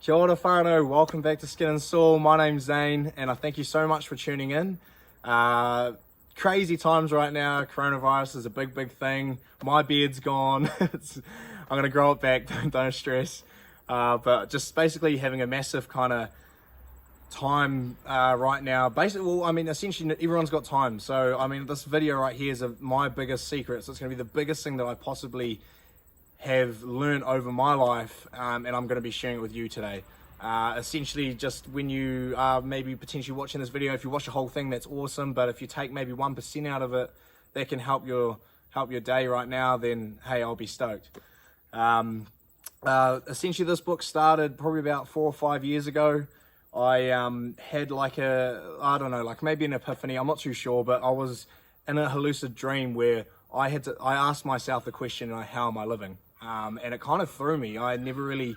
Kia ora whānau, welcome back to Skin and Soul. My name's Zane and I thank you so much for tuning in. Crazy times right now, coronavirus is a big thing. My beard's gone, I'm going to grow it back, don't stress. But just basically having a massive kind of time right now. Basically, well, I mean, essentially everyone's got time. So, I mean, this video right here is my biggest secret. So it's going to be the biggest thing that I possibly have learned over my life, and I'm going to be sharing it with you today. Essentially, just when you are maybe potentially watching this video, if you watch the whole thing, that's awesome. But if you take maybe 1% out of it, that can help your day right now, then hey, I'll be stoked. Essentially, this book started probably about 4 or 5 years ago. I had like I don't know, like maybe an epiphany, I'm not too sure, but I was in a lucid dream where I asked myself the question, how am I living? And it kind of threw me. I had never really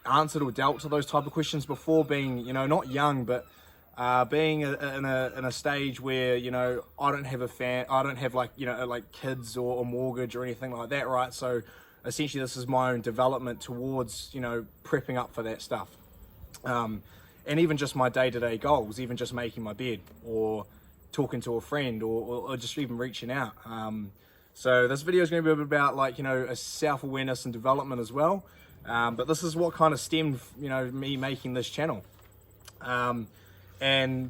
answered or dealt to those type of questions before, being, you know, not young, but being in a stage where, you know, I don't have like, you know, like kids or a mortgage or anything like that, right? So essentially this is my own development towards, you know, prepping up for that stuff. And even just my day-to-day goals, even just making my bed or talking to a friend or just even reaching out. So this video is going to be a bit about, like, you know, a self-awareness and development as well. But this is what kind of stemmed, you know, me making this channel. And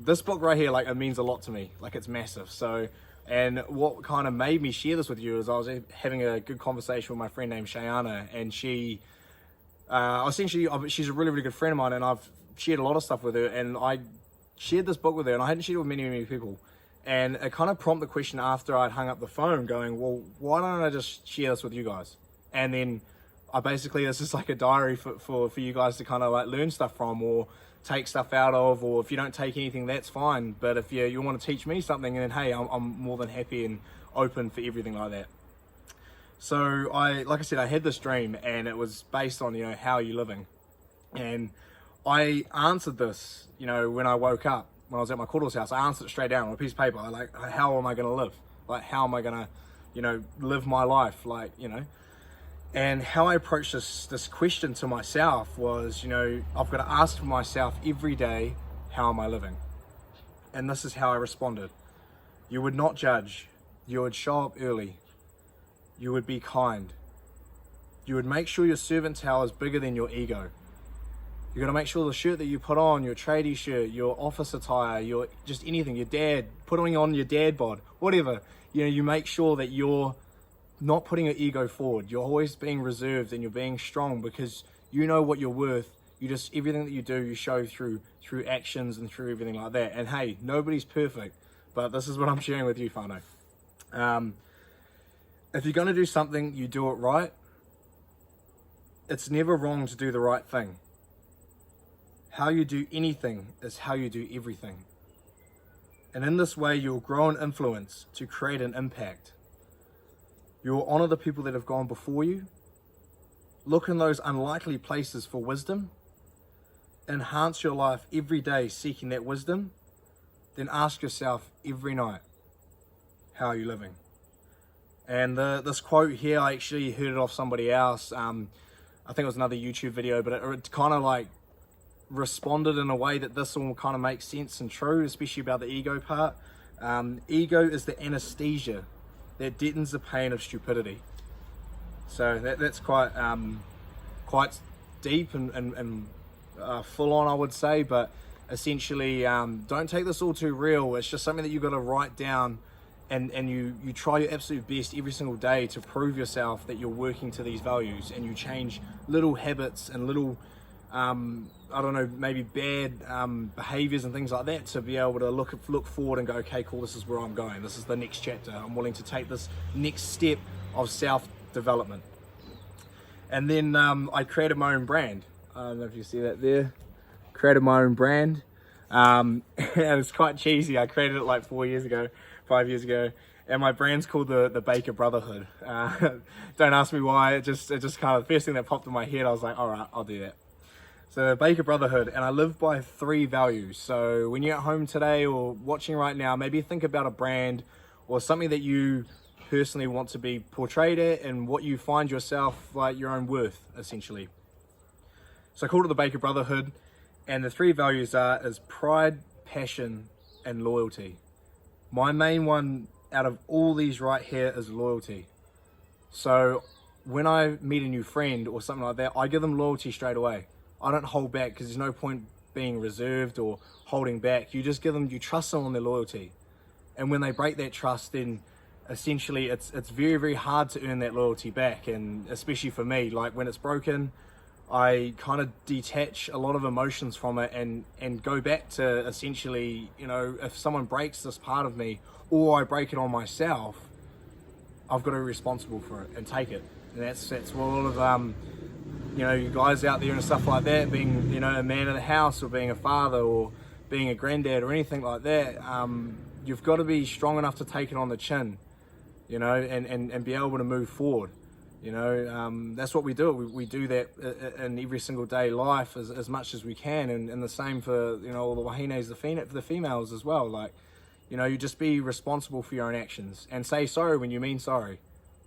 this book right here, like, it means a lot to me. Like, it's massive. So, and what kind of made me share this with you is I was having a good conversation with my friend named Shayana, and she, essentially, she's a really good friend of mine, and I've shared a lot of stuff with her, and I shared this book with her, and I hadn't shared it with many people. And it kind of prompted the question after I'd hung up the phone, going, well, why don't I just share this with you guys? And then this is like a diary for you guys to kind of like learn stuff from or take stuff out of, or if you don't take anything, that's fine. But if you want to teach me something, then hey, I'm more than happy and open for everything like that. So like I said, I had this dream, and it was based on, you know, how are you living? And I answered this, you know, when I woke up. When I was at my koro's house, I answered it straight down on a piece of paper. I like, how am I going to live? Like, how am I going to, you know, live my life? Like, you know, and how I approached this question to myself was, you know, I've got to ask myself every day, how am I living? And this is how I responded. You would not judge. You would show up early. You would be kind. You would make sure your servant towel is bigger than your ego. You got to make sure the shirt that you put on, your tradie shirt, your office attire, your just anything, your dad, putting on your dad bod, whatever, you know, you make sure that you're not putting your ego forward. You're always being reserved, and you're being strong because you know what you're worth. You just, everything that you do, you show through actions and through everything like that. And hey, nobody's perfect, but this is what I'm sharing with you, whānau. If you're going to do something, you do it right. It's never wrong to do the right thing. How you do anything is how you do everything. And in this way, you'll grow in influence to create an impact. You will honor the people that have gone before you. Look in those unlikely places for wisdom. Enhance your life every day seeking that wisdom. Then ask yourself every night, how are you living? And this quote here, I actually heard it off somebody else. I think it was another YouTube video, but it kind of like responded in a way that this all kind of makes sense and true, especially about the ego part. Ego is the anesthesia that deadens the pain of stupidity. So that's quite deep and full on, I would say. But essentially, don't take this all too real. It's just something that you've got to write down, and you try your absolute best every single day to prove yourself that you're working to these values, and you change little habits and little I don't know, maybe bad behaviors and things like that, to be able to look forward and go, okay, cool, this is where I'm going. This is the next chapter. I'm willing to take this next step of self-development. And then I created my own brand. I don't know if you see that there. Created my own brand. And it's quite cheesy. I created it like 5 years ago. And my brand's called the Baker Brotherhood. Don't ask me why. It just kind of, the first thing that popped in my head, I was like, all right, I'll do that. So Baker Brotherhood, and I live by 3 values. So when you're at home today or watching right now, maybe think about a brand or something that you personally want to be portrayed at, and what you find yourself, like your own worth, essentially. So I called it the Baker Brotherhood, and the 3 values is pride, passion, and loyalty. My main one out of all these right here is loyalty. So when I meet a new friend or something like that, I give them loyalty straight away. I don't hold back, because there's no point being reserved or holding back. You just give them, you trust them on their loyalty. And when they break that trust, then essentially it's very, very hard to earn that loyalty back. And especially for me, like when it's broken, I kind of detach a lot of emotions from it and go back to essentially, you know, if someone breaks this part of me or I break it on myself, I've got to be responsible for it and take it. And that's what a lot of you know, you guys out there and stuff like that, being, you know, a man of the house or being a father or being a granddad or anything like that, you've got to be strong enough to take it on the chin, you know, and be able to move forward. You know, that's what we do. We do that in every single day life as much as we can, and the same for, you know, all the wahines, the females as well. Like, you know, you just be responsible for your own actions and say sorry when you mean sorry.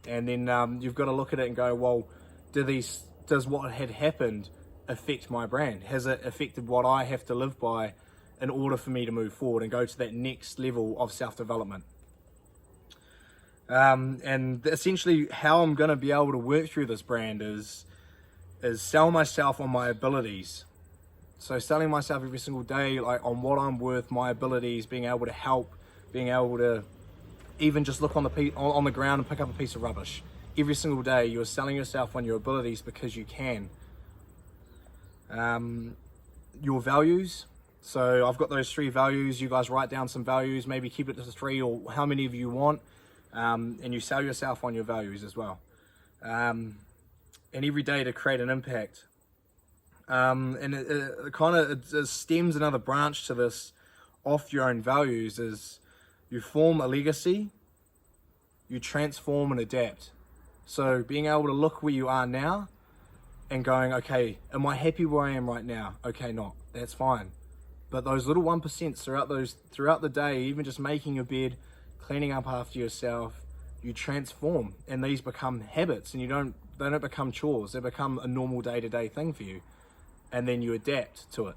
And then you've got to look at it and go, well, does what had happened affect my brand? Has it affected what I have to live by in order for me to move forward and go to that next level of self-development? And essentially how I'm going to be able to work through this brand is sell myself on my abilities. So selling myself every single day, like on what I'm worth, my abilities, being able to help, being able to even just look on the ground and pick up a piece of rubbish. Every single day you're selling yourself on your abilities because you can. Your values. So I've got those 3 values. You guys write down some values, maybe keep it to 3 or how many of you want. And you sell yourself on your values as well. And every day to create an impact. And it kind of stems another branch to this off your own values is you form a legacy, you transform and adapt. So being able to look where you are now and going, okay, am I happy where I am right now? Okay, not. That's fine. But those little 1% throughout the day, even just making your bed, cleaning up after yourself, you transform, and these become habits, and they don't become chores. They become a normal day-to-day thing for you, and then you adapt to it,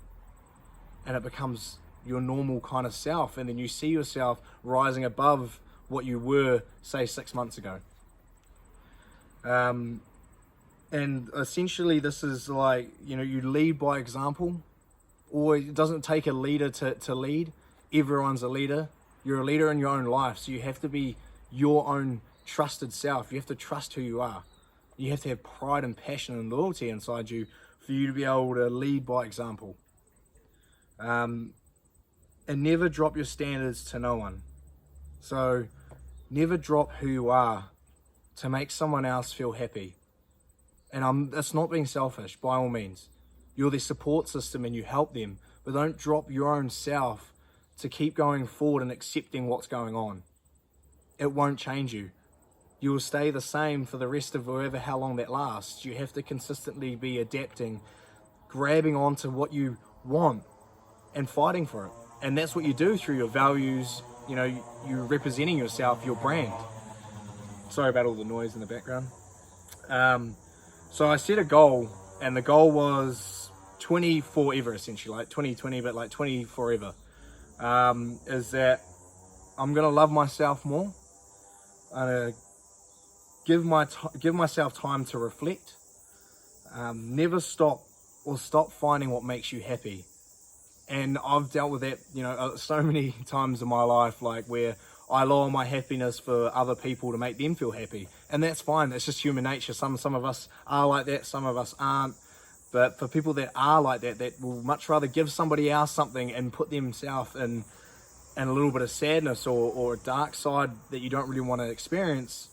and it becomes your normal kind of self, and then you see yourself rising above what you were, say, 6 months ago. And essentially this is like, you know, you lead by example, or it doesn't take a leader to lead. Everyone's a leader. You're a leader in your own life, so you have to be your own trusted self. You have to trust who you are. You have to have pride and passion and loyalty inside you for you to be able to lead by example. And never drop your standards to no one. So never drop who you are to make someone else feel happy. And that's not being selfish, by all means. You're their support system and you help them, but don't drop your own self to keep going forward and accepting what's going on. It won't change you. You will stay the same for the rest of how long that lasts. You have to consistently be adapting, grabbing onto what you want and fighting for it. And that's what you do through your values, you know, you representing yourself, your brand. Sorry about all the noise in the background. So I set a goal, and the goal was 20 forever, essentially, like 2020, but like 20 forever. Is that I'm gonna love myself more. I'm gonna give myself time to reflect. Never stop finding what makes you happy. And I've dealt with that, you know, so many times in my life, like where I lower my happiness for other people to make them feel happy, and that's fine. That's just human nature. Some of us are like that, some of us aren't. But for people that are like that, that will much rather give somebody else something and put themselves in a little bit of sadness or a dark side that you don't really want to experience,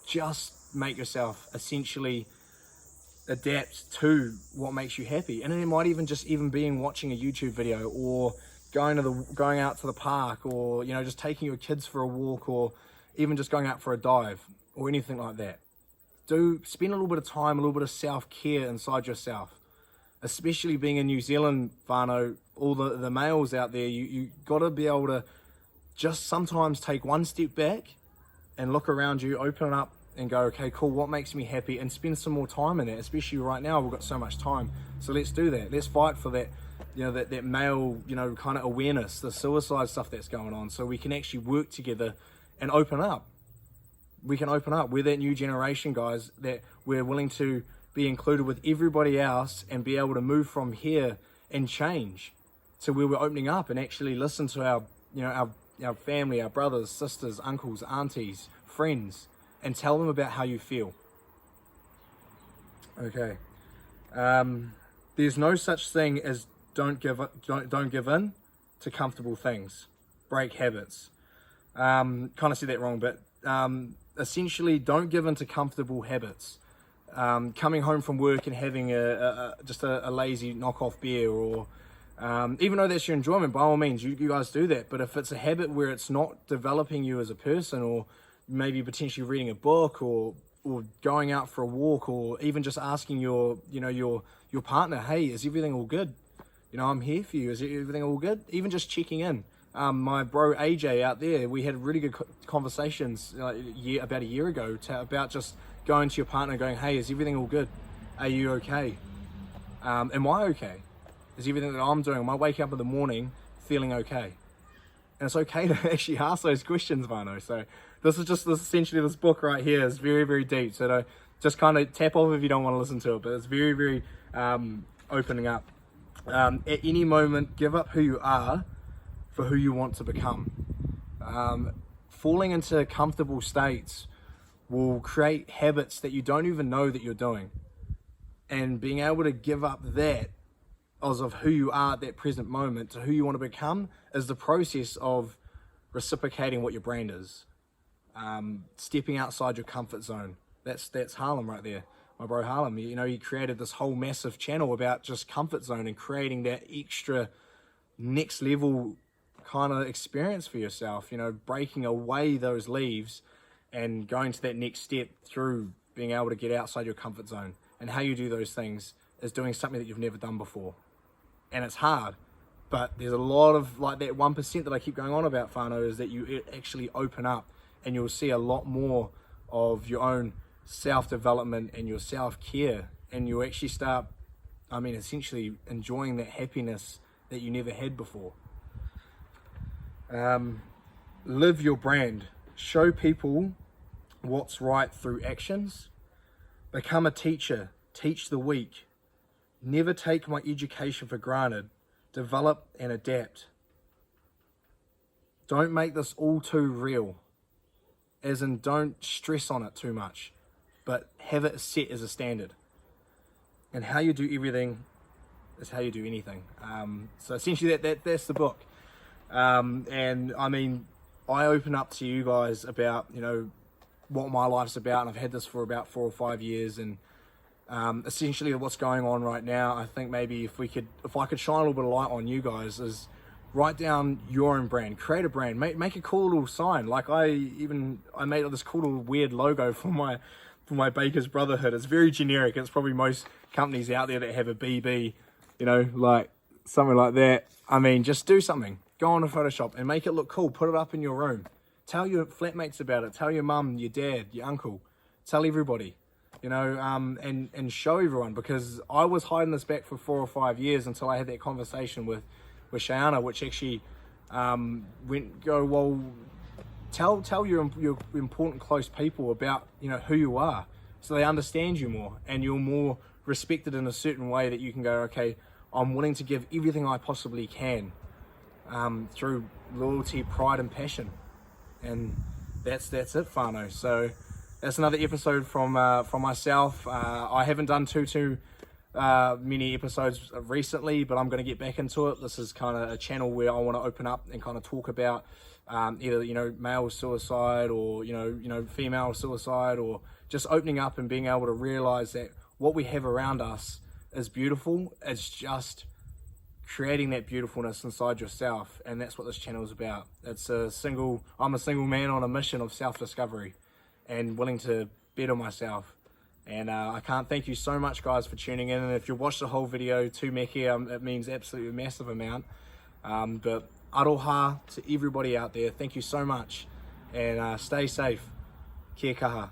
just make yourself essentially adapt to what makes you happy. And it might even be watching a YouTube video, or going out to the park, or, you know, just taking your kids for a walk, or even just going out for a dive or anything like that. Spend a little bit of time, a little bit of self-care inside yourself, especially being in New Zealand, whānau, all the males out there. You got to be able to just sometimes take one step back and look around you, open up and go, okay, cool, what makes me happy, and spend some more time in it. Especially right now, we've got so much time, so let's do that. Let's fight for that, you know, that male, you know, kind of awareness, the suicide stuff that's going on, so we can actually work together and open up. We can open up. We're that new generation, guys, that we're willing to be included with everybody else and be able to move from here and change to where we're opening up and actually listen to our, you know, our family, our brothers, sisters, uncles, aunties, friends, and tell them about how you feel. Okay. There's no such thing as don't give in to comfortable things. Break habits. Kind of said that wrong, but essentially, don't give in to comfortable habits. Coming home from work and having just a lazy knockoff beer, or even though that's your enjoyment, by all means, you guys do that. But if it's a habit where it's not developing you as a person, or maybe potentially reading a book, or going out for a walk, or even just asking your partner, hey, is everything all good? You know, I'm here for you. Is everything all good? Even just checking in. My bro AJ out there, we had really good conversations about a year ago about just going to your partner and going, hey, is everything all good? Are you okay? Am I okay? Is everything that I'm doing, am I waking up in the morning feeling okay? And it's okay to actually ask those questions, Vano. So this is essentially this book right here is very, very deep. So just kind of tap off if you don't want to listen to it, but it's very, very opening up. At any moment, give up who you are for who you want to become. Falling into comfortable states will create habits that you don't even know that you're doing. And being able to give up that as of who you are at that present moment to who you want to become is the process of reciprocating what your brand is. Stepping outside your comfort zone. That's Harlem right there. My bro Harlem, you know, he created this whole massive channel about just comfort zone and creating that extra next level kind of experience for yourself, you know, breaking away those leaves and going to that next step through being able to get outside your comfort zone. And how you do those things is doing something that you've never done before. And it's hard, but there's a lot of, like, that 1% that I keep going on about, Whānau, is that you actually open up and you'll see a lot more of your own self-development and your self-care, and you'll actually start, essentially enjoying that happiness that you never had before. Live your brand. Show people what's right through actions. Become a teacher. Teach the weak. Never take my education for granted. Develop and adapt. Don't make this all too real. As in, don't stress on it too much, but have it set as a standard. And how you do everything is how you do anything. So essentially that's the book. And I mean, I open up to you guys about, you know, what my life's about, and I've had this for about 4 or 5 years, and essentially what's going on right now, I think maybe if I could shine a little bit of light on you guys, is write down your own brand, create a brand, make a cool little sign. Like I made this cool little weird logo for my Baker's Brotherhood. It's very generic. It's probably most companies out there that have a BB, you know, like something like that. I mean, just do something. Go on to Photoshop and make it look cool. Put it up in your room. Tell your flatmates about it. Tell your mum, your dad, your uncle. Tell everybody, you know, and show everyone, because I was hiding this back for 4 or 5 years until I had that conversation with Shayana, which actually tell your important close people about, you know, who you are, so they understand you more and you're more respected in a certain way that you can go, okay, I'm willing to give everything I possibly can through loyalty, pride and passion. And that's it, Whānau. So that's another episode from myself. I haven't done too many episodes recently, but I'm going to get back into it. This is kind of a channel where I want to open up and kind of talk about either, you know, male suicide, or you know female suicide, or just opening up and being able to realize that what we have around us is beautiful. It's just creating that beautifulness inside yourself, and that's what this channel is about. I'm a single man on a mission of self-discovery and willing to better myself. And I can't thank you so much, guys, for tuning in. And if you watched the whole video, tū meke, it means absolutely a massive amount. But aroha to everybody out there. Thank you so much, and stay safe. Kia kaha.